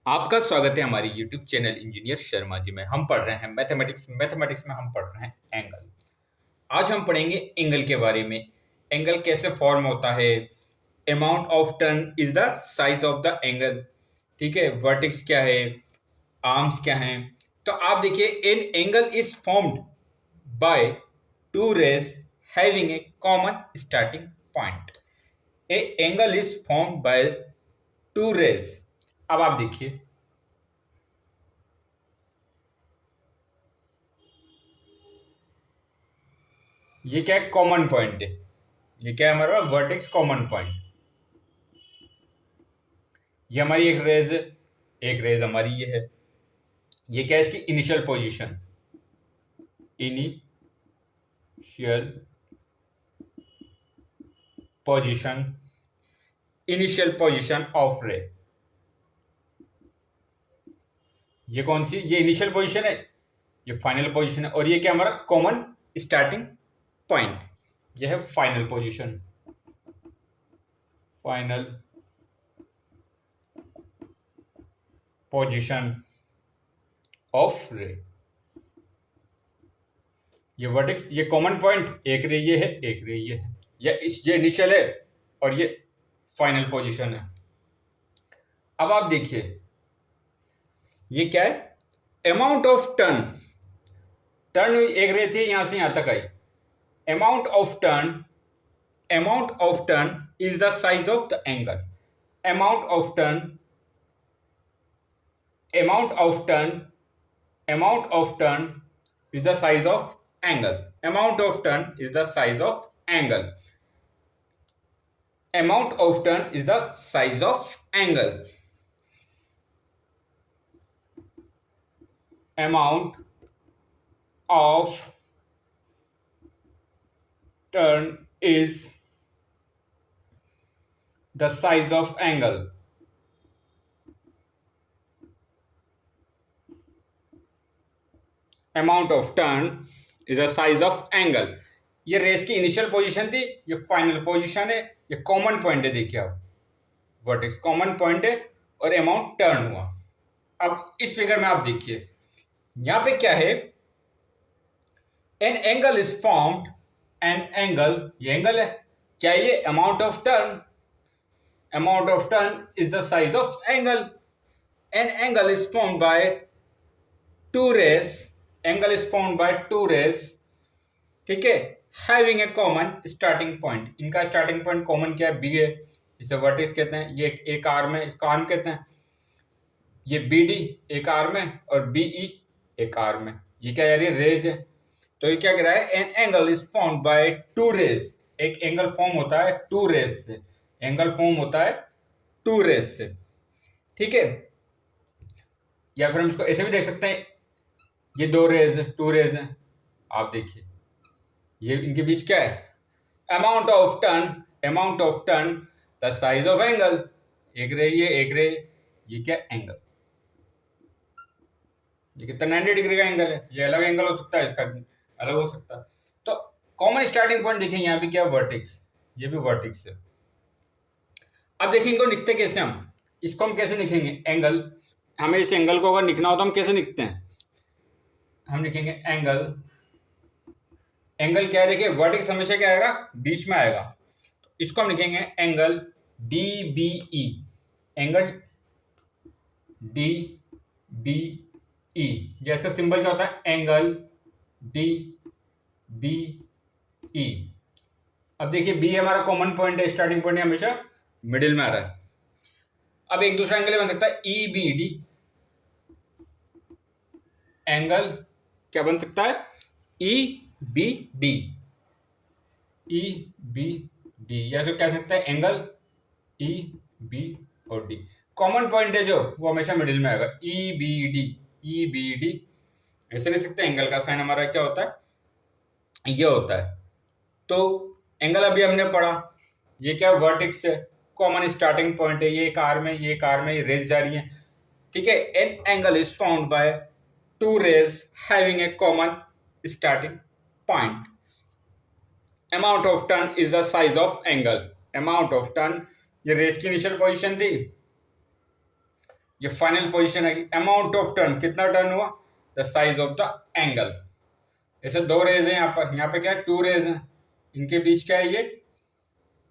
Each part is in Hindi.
आपका स्वागत है हमारी YouTube channel engineer Sharma ji में। हम पढ़ रहे हैं मैथमेटिक्स में हम पढ़ रहे हैं एंगल। आज हम पढ़ेंगे एंगल के बारे में। एंगल कैसे फॉर्म होता है, amount of turn is the size of the angle, ठीक है, वर्टेक्स क्या है, आर्म्स क्या हैं। तो आप देखिए, an angle is formed by two rays having a common starting point. A angle is formed by two rays. अब आप देखिए, ये क्या है, कॉमन पॉइंट है। ये क्या है हमारा वर्टेक्स कॉमन पॉइंट। ये हमारी एक रेज हमारी ये है। ये क्या है, इसकी initial position, initial position, initial position of रे। ये कौन सी, ये इनिशियल पोजीशन है, ये फाइनल पोजीशन है, और ये क्या हमारा कॉमन स्टार्टिंग पॉइंट। ये है final position, final position of रे। ये वर्टेक्स, ये कॉमन पॉइंट, एक रे ये है, एक रे ये है, ये इनिशियल है और ये फाइनल पोजीशन है। अब आप देखिए, ये क्या है, अमाउंट ऑफ टर्न। टर्न एक रे थी, यहां से यहां तक आई। Amount of turn is the size of the angle. Amount of turn is the size of angle. Amount of turn is the size of angle. Amount of turn is the size of angle. Amount of turn is the size of angle. Amount of turn is the size of angle. ये रेस की इनिशियल पोजीशन थी, ये फाइनल पोजीशन है, ये कॉमन पॉइंट है। देखिए आप, वर्टेक्स कॉमन पॉइंट है और अमाउंट टर्न हुआ। अब इस फिगर में आप देखिए, यहां पे क्या है, an angle is formed, an angle, ये एंगल है, क्या ये amount of turn is the size of angle. An angle is formed by two rays, angle is formed by two rays, ठीक है, having a common starting point. इनका स्टार्टिंग पॉइंट कॉमन क्या है, बी है, इसे वर्टेक्स कहते हैं। ये एक आर्म है, इसका आर्म कहते हैं। ये बी डी एक आर्म है और बी ई एक आर्म है। ये क्या यार, ये रेज है। तो ये क्या कह रहा है, an angle is formed by two rays. एक एंगल फॉर्म होता है टू रेस से, एंगल फॉर्म होता है टू रेस से, ठीक है। या फिर हम इसको ऐसे भी देख सकते हैं, ये दो रेज है, टू रेज है। आप देखिए, ये इनके बीच क्या है, amount of turn the size of angle. एक रे ये, एक रे ये, क्या एंगल, ये कितना 90 डिग्री का एंगल है। ये अलग एंगल हो सकता है, इसका अलग हो सकता है। तो कॉमन स्टार्टिंग पॉइंट देखिए, यहाँ पे क्या वर्टेक्स, ये भी वर्टेक्स है। अब देखिए, इनको लिखते कैसे हम, इसको हम कैसे लिखेंगे, एंगल। हमें इस एंगल को अगर लिखना हो तो हम कैसे लिखते हैं, हम लिखेंगे एंगल। एंगल क्या है, देखिए वर्टेक्स हमेशा क्या आएगा, बीच में आएगा। तो इसको हम लिखेंगे angle D B E, angle D B E. जैसा सिंबल क्या होता है, एंगल डी बी ई। अब देखिए, बी हमारा कॉमन पॉइंट है, स्टार्टिंग पॉइंट है, हमेशा मिडिल में आ रहा है। अब एक दूसरा एंगल बन सकता है ई बी डी। एंगल क्या बन सकता है, E B D, E B D, या फिर कह सकते हैं एंगल ई बी और डी। कॉमन पॉइंट है जो, वो हमेशा मिडिल में आएगा, E B D, E B D. ऐसे लिख सकते हैं। एंगल का साइन हमारा क्या होता है, ये होता है। तो एंगल अभी हमने पढ़ा, ये क्या वर्टेक्स है, कॉमन स्टार्टिंग पॉइंट है, ये एक आर्म है, ये एक आर्म है, ये रेज जा रही है, ठीक है। An angle is found by two rays having a common starting point. Amount of turn is the size of angle. Amount of turn, ये रेस की इनिशियल पोजीशन थी, ये फाइनल पोजीशन है। अमाउंट ऑफ टर्न, कितना टर्न हुआ, the size of the angle. ऐसे दो रेज हैं यहाँ पे क्या है, टू रेज हैं, इनके बीच क्या है, ये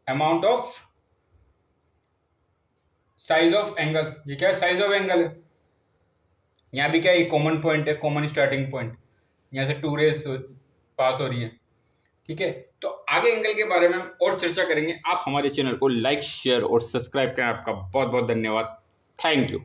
amount of size of angle, ये क्या है, साइज ऑफ एंगल है। यहाँ भी क्या है, कॉमन पॉइंट है, कॉमन स्टार्टिंग पॉइंट, यहाँ से टू रेज पास हो रही है। ठीक है, तो आगे एंगल के बारे में हम और चर्चा करेंगे। आप हमारे चैनल को लाइक शेयर और सब्सक्राइब करें। आपका बहुत बहुत धन्यवाद। Thank you.